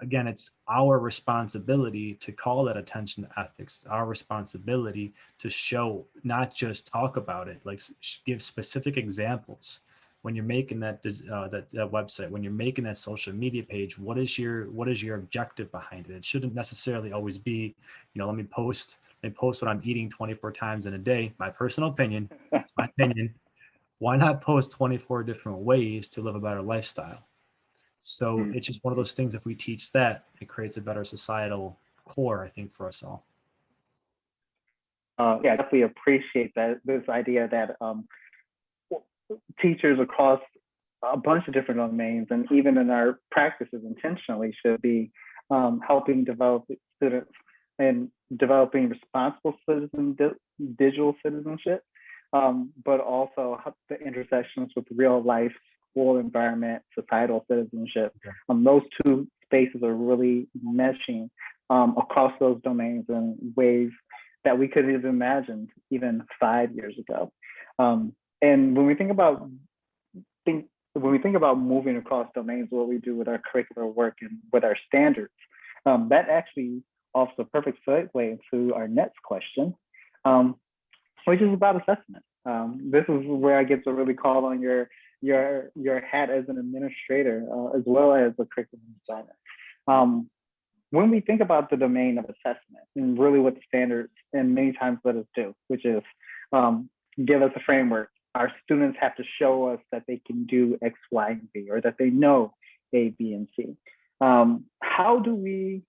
again, it's our responsibility to call that attention to ethics, our responsibility to show, not just talk about it, like give specific examples when you're making that that website, when you're making that social media page, what is your objective behind it? It shouldn't necessarily always be, let me post what I'm eating 24 times in a day. My personal opinion, it's my opinion. Why not post 24 different ways to live a better lifestyle? So it's just one of those things. If we teach that, it creates a better societal core, I think, for us all. Yeah, I definitely appreciate this idea that teachers across a bunch of different domains, and even in our practices intentionally, should be helping develop students and developing responsible digital citizenship, but also the intersections with real life, school environment, societal citizenship. Those two spaces are really meshing across those domains in ways that we couldn't have imagined even 5 years ago. And when we think about moving across domains, what we do with our curricular work and with our standards, that actually offers a perfect segue into our next question, which is about assessment. This is where I get to really call on your hat as an administrator, as well as a curriculum designer. When we think about the domain of assessment and really what the standards and many times let us do, which is give us a framework. Our students have to show us that they can do X, Y, and Z, or that they know A, B, and C. How do we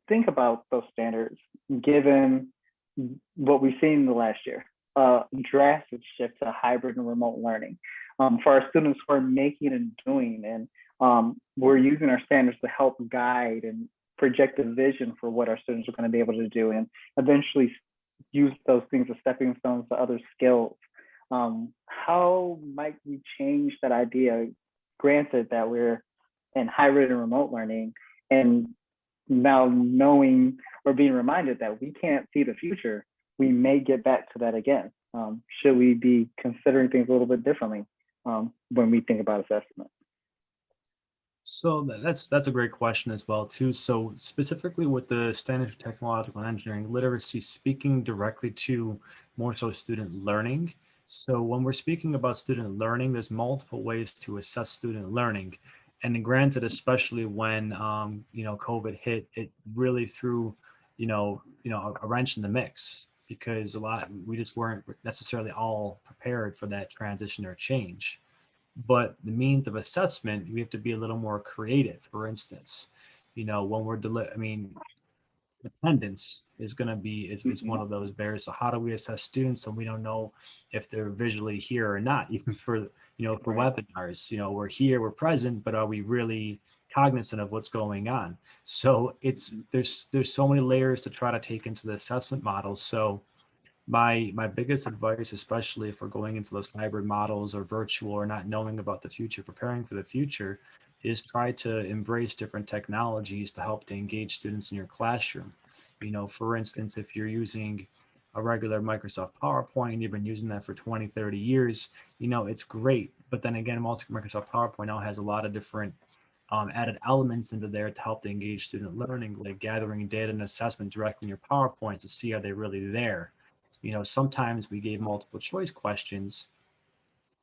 think about those standards given what we've seen in the last year? Drastic shift to hybrid and remote learning. For our students who are making and doing, and we're using our standards to help guide and project a vision for what our students are going to be able to do, and eventually use those things as stepping stones to other skills. How might we change that idea, granted that we're in hybrid and remote learning, and now knowing or being reminded that we can't see the future, we may get back to that again. Should we be considering things a little bit differently when we think about assessment? So that's a great question as well too. So specifically with the standard for technological and engineering literacy, speaking directly to more so student learning. So when we're speaking about student learning, there's multiple ways to assess student learning. And granted, especially when COVID hit, it really threw a wrench in the mix, because we just weren't necessarily all prepared for that transition or change. But the means of assessment, we have to be a little more creative. For instance, when we're attendance is going to be is one of those barriers. So how do we assess students when we don't know if they're visually here or not? Even for webinars, we're here, we're present, but are we really cognizant of what's going on? So there's so many layers to try to take into the assessment model. So my biggest advice, especially if we're going into those hybrid models or virtual or not knowing about the future, preparing for the future, is try to embrace different technologies to help to engage students in your classroom. For instance, if you're using a regular Microsoft PowerPoint and you've been using that for 20, 30 years, it's great. But then again, Microsoft PowerPoint now has a lot of different added elements into there to help to engage student learning, like gathering data and assessment directly in your PowerPoint to see are they really there. Sometimes we gave multiple choice questions,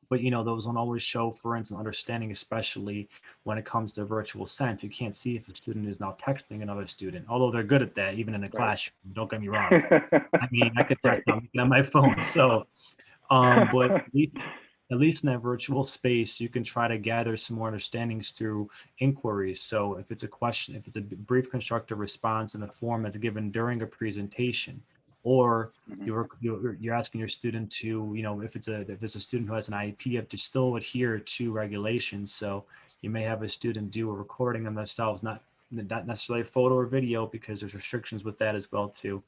but those don't always show, for instance, understanding, especially when it comes to virtual sense. You can't see if a student is now texting another student, although they're good at that, even in a classroom. Don't get me wrong. I could text on my phone. So, but at least in that virtual space, you can try to gather some more understandings through inquiries. So if it's a question, if it's a brief constructive response in the form that's given during a presentation, or you're asking your student to, if it's a student who has an IEP, you have to still adhere to regulations. So you may have a student do a recording of themselves, not necessarily a photo or video, because there's restrictions with that as well too,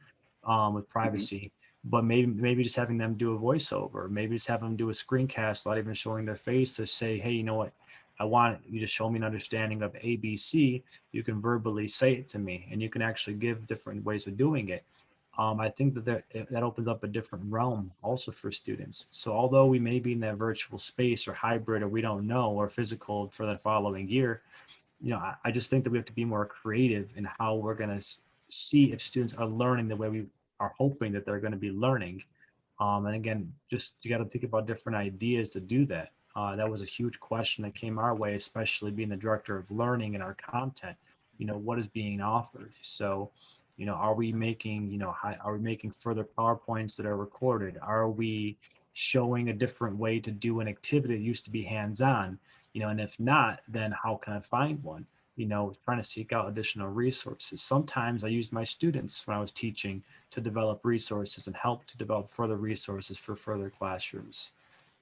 with privacy. But maybe just having them do a voiceover, maybe just have them do a screencast without even showing their face, to say, hey, you know what, I want you to show me an understanding of ABC. You can verbally say it to me, and you can actually give different ways of doing it. I think that opens up a different realm also for students. So although we may be in that virtual space or hybrid, or we don't know, or physical for the following year, I just think that we have to be more creative in how we're going to see if students are learning the way we are hoping that they're going to be learning. And again, just you got to think about different ideas to do that. That was a huge question that came our way, especially being the director of learning and our content. What is being offered? So, are we making, are we making further PowerPoints that are recorded? Are we showing a different way to do an activity that used to be hands-on? And if not, then how can I find one? Trying to seek out additional resources. Sometimes I used my students when I was teaching to develop resources and help to develop further resources for further classrooms.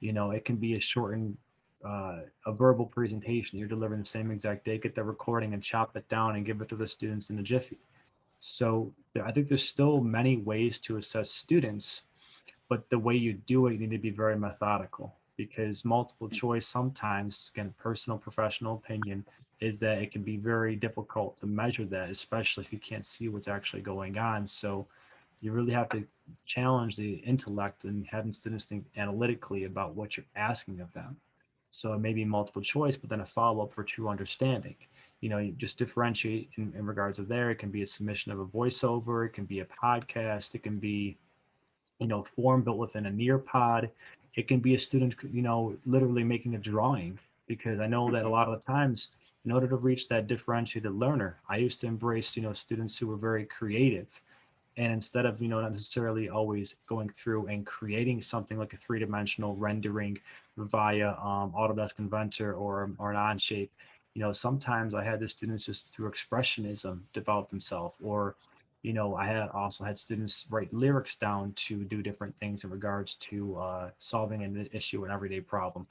It can be a shortened, a verbal presentation you're delivering the same exact day, get the recording and chop it down and give it to the students in a jiffy. So I think there's still many ways to assess students, but the way you do it, you need to be very methodical, because multiple choice sometimes, again, personal, professional opinion, is that it can be very difficult to measure that, especially if you can't see what's actually going on. So you really have to challenge the intellect and having students think analytically about what you're asking of them. So it may be multiple choice, but then a follow-up for true understanding. You just differentiate in regards of there. It can be a submission of a voiceover. It can be a podcast. It can be, form built within a Nearpod. It can be a student, literally making a drawing, because I know that a lot of the times, in order to reach that differentiated learner, I used to embrace, students who were very creative. And instead of, not necessarily always going through and creating something like a three-dimensional rendering via Autodesk Inventor or an Onshape, sometimes I had the students just through expressionism develop themselves, or I had also had students write lyrics down to do different things in regards to solving an issue, an everyday problem.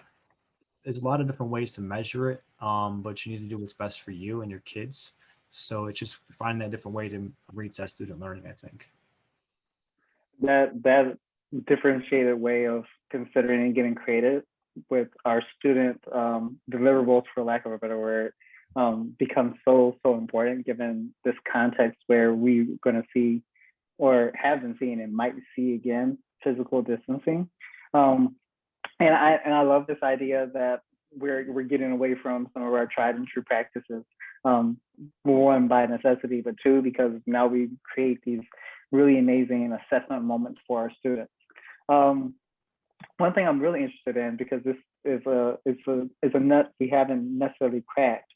There's a lot of different ways to measure it, but you need to do what's best for you and your kids. So it's just finding that different way to reach that student learning, I think. That differentiated way of considering and getting creative with our student deliverables, for lack of a better word, becomes so important given this context where we're going to see, or have been seeing and might see again, physical distancing. And I love this idea that we're getting away from some of our tried and true practices. One, by necessity, but two, because now we create these really amazing assessment moments for our students. One thing I'm really interested in, because this is a nut we haven't necessarily cracked,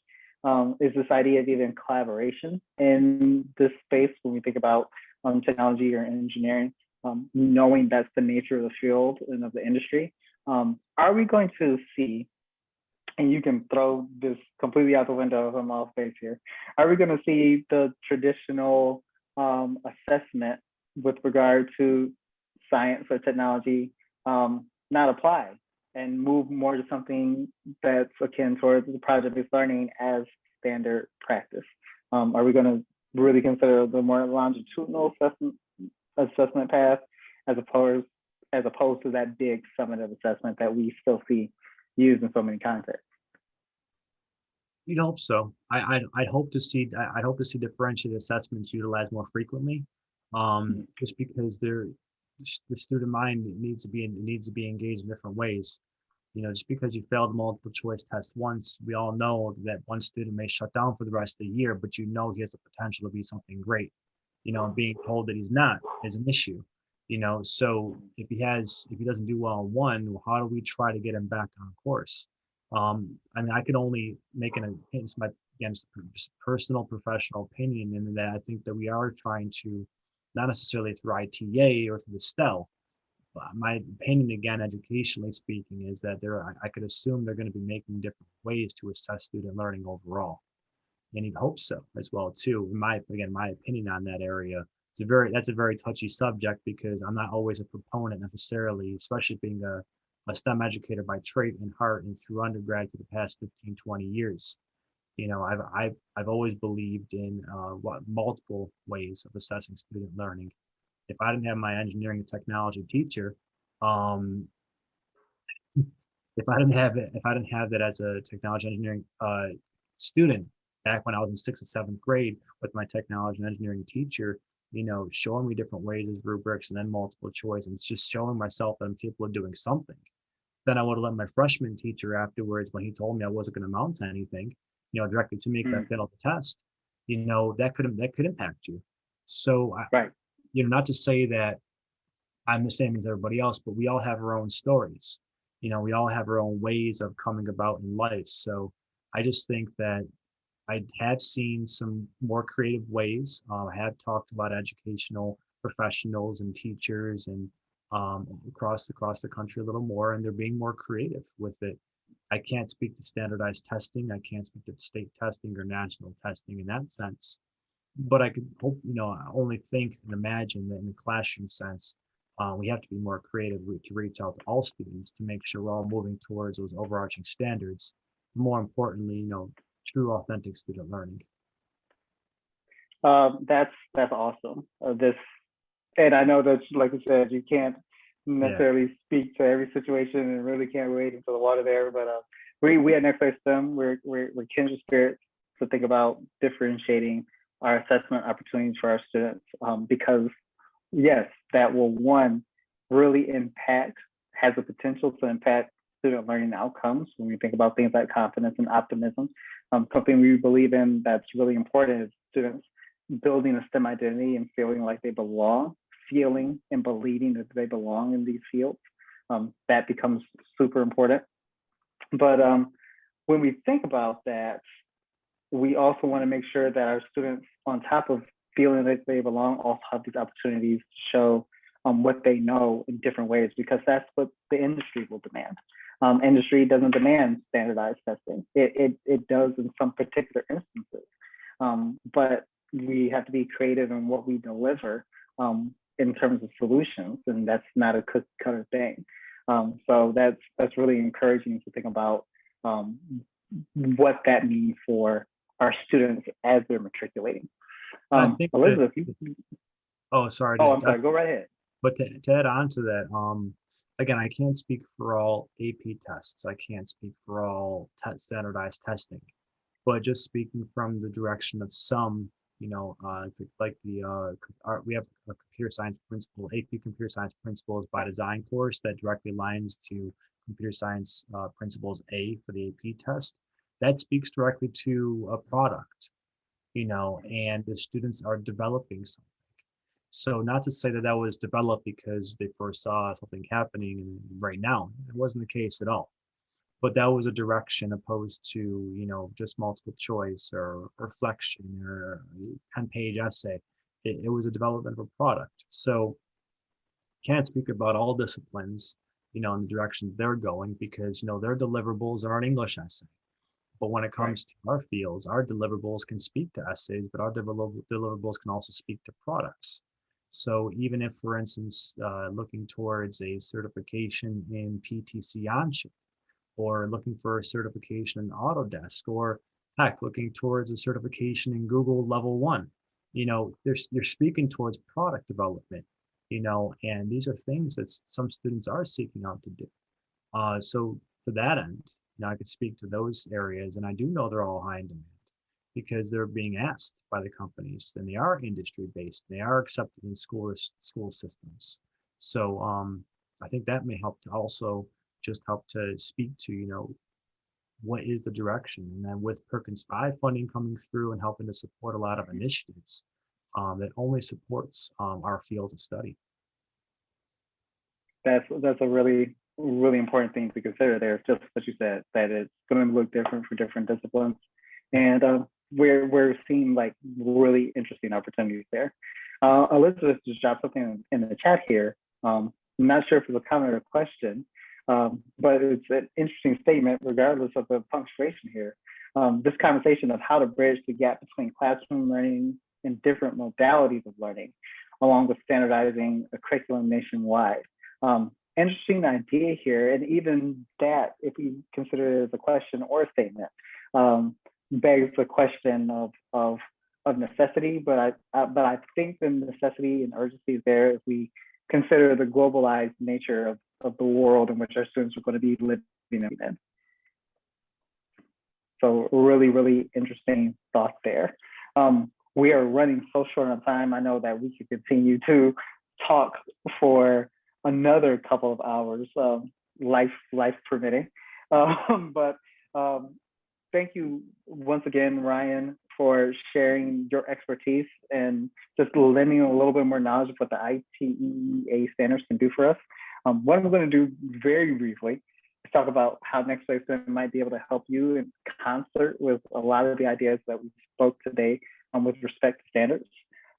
is this idea of even collaboration in this space when we think about technology or engineering, knowing that's the nature of the field and of the industry. Are we going to see, and you can throw this completely out the window if I'm off base here, are we going to see the traditional assessment with regard to science or technology not apply, and move more to something that's akin towards the project-based learning as standard practice? Are we going to really consider the more longitudinal assessment path as opposed to that big summative assessment that we still see used in so many contexts? You'd hope so. I'd hope to see differentiated assessments utilized more frequently, just because the student mind needs to be engaged in different ways. Just because you failed a multiple choice test once, we all know that one student may shut down for the rest of the year, but he has the potential to be something great. And being told that he's not is an issue. So if he doesn't do well in one, how do we try to get him back on course? I can only make an opinion, just personal professional opinion, in that I think that we are trying to, not necessarily through ITA or through the STELL, but my opinion, again, educationally speaking, is that I could assume they're going to be making different ways to assess student learning overall. And you'd hope so as well too. My opinion on that area, that's a very touchy subject, because I'm not always a proponent necessarily, especially being a STEM educator by trade and heart and through undergrad for the past 15, 20 years. I've always believed in multiple ways of assessing student learning. If I didn't have my engineering and technology teacher, if I didn't have that as a technology engineering student back when I was in 6th and 7th grade with my technology and engineering teacher, showing me different ways as rubrics and then multiple choice, and just showing myself that I'm capable of doing something. Then I would have let my freshman teacher afterwards, when he told me I wasn't going to amount to anything, directed to me because I failed the test, that could impact you. So, right. Not to say that I'm the same as everybody else, but we all have our own stories. we all have our own ways of coming about in life. So I just think that I have seen some more creative ways. I have talked about educational professionals and teachers and across the country a little more, and they're being more creative with it. I can't speak to standardized testing. I can't speak to state testing or national testing in that sense. But I could hope, only think and imagine that in the classroom sense, we have to be more creative to reach out to all students to make sure we're all moving towards those overarching standards. More importantly, true, authentic student learning. That's awesome. And I know that, like you said, you can't necessarily speak to every situation and really can't wade into the water there. But we at NextWaveSTEM, we're kindred spirits to think about differentiating our assessment opportunities for our students, because yes, that will really has the potential to impact student learning outcomes when we think about things like confidence and optimism. Something we believe in that's really important is students building a STEM identity and feeling like they belong, feeling and believing that they belong in these fields. That becomes super important. But when we think about that, we also want to make sure that our students, on top of feeling that they belong, also have these opportunities to show what they know in different ways, because that's what the industry will demand. Industry doesn't demand standardized testing. It does in some particular instances, but we have to be creative in what we deliver in terms of solutions, and that's not a cookie cutter thing. So that's really encouraging to think about what that means for our students as they're matriculating. Elizabeth, I'm sorry. I'm sorry. Go right ahead. But to add on to that, again, I can't speak for all AP tests. I can't speak for all standardized testing, but just speaking from the direction of some, we have a computer science principle, AP computer science principles by design course that directly aligns to computer science principles A for the AP test. That speaks directly to a product, and the students are developing something. So not to say that was developed because they first saw something happening right now. It wasn't the case at all. But that was a direction opposed to, just multiple choice or reflection or 10-page essay. It was a development of a product. So can't speak about all disciplines, in the direction they're going because, their deliverables are an English essay. But when it comes to our fields, our deliverables can speak to essays, but our deliverables can also speak to products. So even if, for instance, looking towards a certification in PTC Onshape, or looking for a certification in Autodesk, or heck, looking towards a certification in Google Level 1, you're speaking towards product development, and these are things that some students are seeking out to do. So to that end, I could speak to those areas, and I do know they're all high in demand because they're being asked by the companies, and they are industry based. They are accepted in school systems. So I think that may help to also just help to speak to what is the direction, and then with Perkins 5 funding coming through and helping to support a lot of initiatives, that only supports our fields of study. That's a really important thing to consider there, just what you said, that it's going to look different for different disciplines. And we're seeing like really interesting opportunities there. Elizabeth just dropped something in the chat here. I'm not sure if it's a comment or a question, but it's an interesting statement regardless of the punctuation here. This conversation of how to bridge the gap between classroom learning and different modalities of learning, along with standardizing a curriculum nationwide. Interesting idea here, and even that, if we consider it as a question or a statement, begs the question of necessity. But I think the necessity and urgency is there if we consider the globalized nature of the world in which our students are going to be living in. So really interesting thought there. We are running so short on time. I know that we could continue to talk for another couple of hours, life permitting. But thank you once again, Ryan, for sharing your expertise and just lending a little bit more knowledge of what the ISTE standards can do for us. What I'm going to do very briefly talk about how NextWaveSTEM might be able to help you in concert with a lot of the ideas that we spoke today with respect to standards.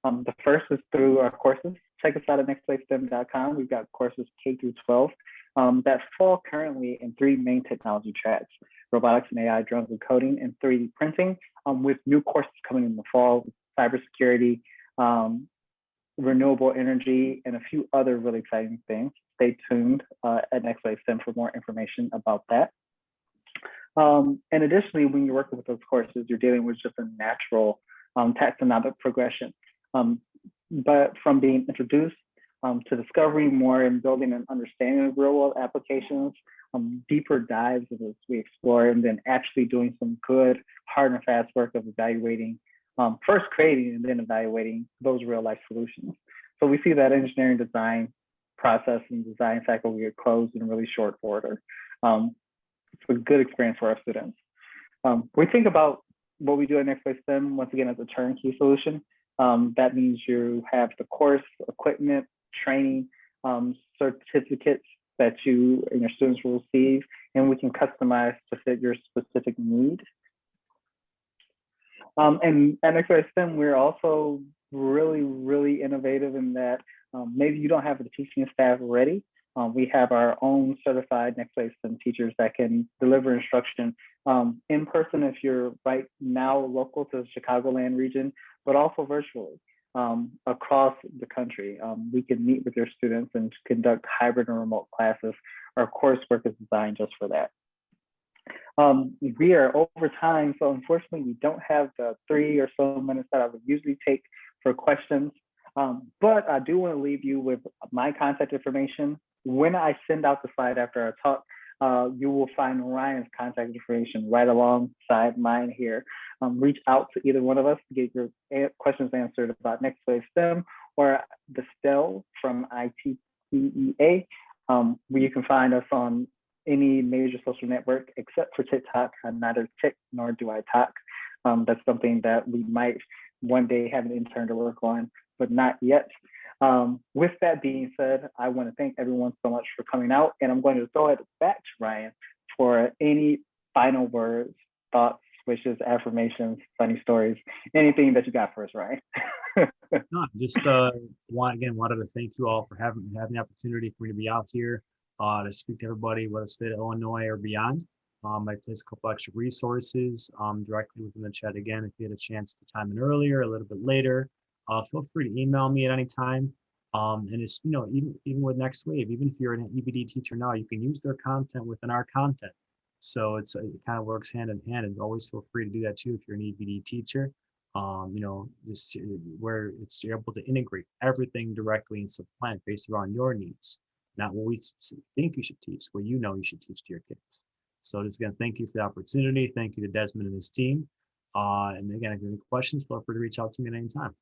The first is through our courses. Check us out at nextwavestem.com. We've got courses K through 12 that fall currently in 3 main technology tracks: robotics and AI, drones and coding, and 3D printing, with new courses coming in the fall: cybersecurity, renewable energy, and a few other really exciting things. Stay tuned at NextWaveSTEM for more information about that. And additionally, when you're working with those courses, you're dealing with just a natural taxonomic progression. But from being introduced to discovering more and building an understanding of real world applications, deeper dives as we explore, and then actually doing some good hard and fast work of evaluating, first creating and then evaluating those real life solutions. So we see that engineering design process and design cycle get closed in really short order. It's a good experience for our students. We think about what we do at NextWaveSTEM, once again, as a turnkey solution. That means you have the course, equipment, training, certificates that you and your students will receive, and we can customize to fit your specific need. And at NextWaveSTEM, we're also really innovative in that maybe you don't have the teaching staff ready. We have our own certified NextWaveSTEM teachers that can deliver instruction in person if you're right now local to the Chicagoland region, but also virtually across the country. We can meet with your students and conduct hybrid and remote classes. Our coursework is designed just for that. We are over time, so unfortunately we don't have the 3 or so minutes that I would usually take for questions, but I do want to leave you with my contact information. When I send out the slide after our talk, you will find Ryan's contact information right alongside mine here. Reach out to either one of us to get your questions answered about NextWaveSTEM or the STELL from ITEA, where you can find us on any major social network except for TikTok. I'm neither Tik nor do I talk. That's something that we might one day have an intern to work on, but not yet. With that being said, I want to thank everyone so much for coming out, and I'm going to throw it back to Ryan for any final words, thoughts, wishes, affirmations, funny stories, anything that you got for us, Ryan. No, just wanted to thank you all for having the opportunity for me to be out here to speak to everybody, whether it's state of Illinois or beyond. I placed a couple extra resources directly within the chat. Again, if you had a chance to time in earlier, a little bit later, feel free to email me at any time. And it's, even with NextWave, even if you're an EBD teacher now, you can use their content within our content. So it kind of works hand in hand, and always feel free to do that too if you're an EBD teacher. This where you're able to integrate everything directly and supplant based around your needs, not what we think you should teach, what you should teach to your kids. So just again, thank you for the opportunity. Thank you to Desmond and his team. And again, if you have any questions, feel free to reach out to me at any time.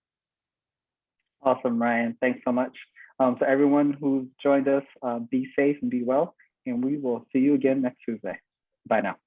Awesome, Ryan. Thanks so much. To everyone who joined us, be safe and be well, and we will see you again next Tuesday. Bye now.